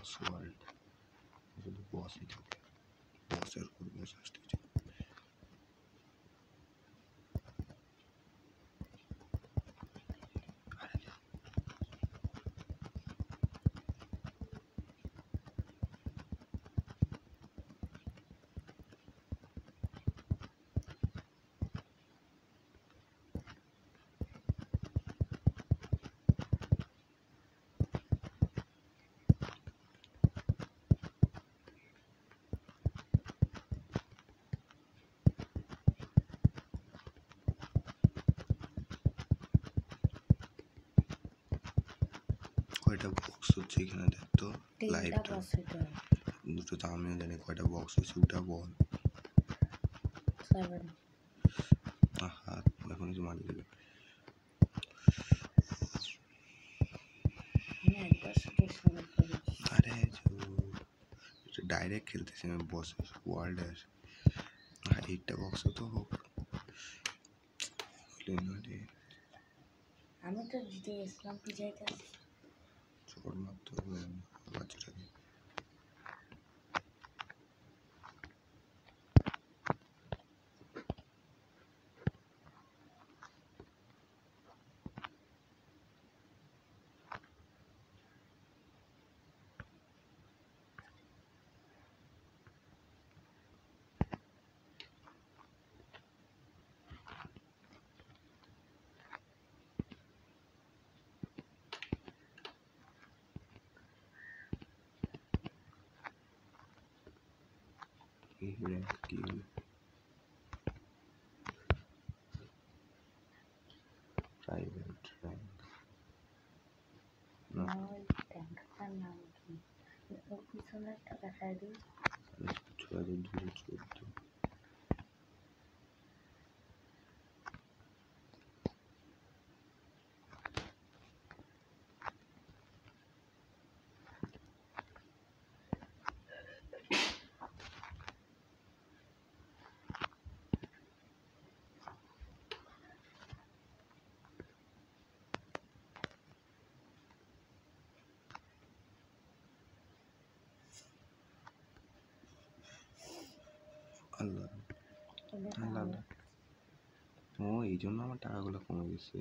বস world, শুধু বসই থাকে, বসের উপর বস আসতেছে। কয়টা বক্স হচ্ছে এখানে দেখতো, লাইভটা দুটো তো আমিও জানি কয়টা বক্স হচ্ছে, ওটা বল। হাত এখন কিছু মারি দেবে। আরে ডাইরেক্ট খেলতেছি আমি, বসে ওয়ার্ল্ডে আসে। আর 8টা বক্স তো হোক, আমি তো জিতে গেছিলাম, পিজাইতে চোর মারতে হবে বাচ্চাটাকে। কি প্রাইভেট র্যাঙ্ক না, ট্যাঙ্কার নাম কি? ওর পিছনে একটা দেখায় দিই। 6214। আল্লাহ আল্লাহ, ও এই জন্য আমার টাকাগুলো কমে গেছে।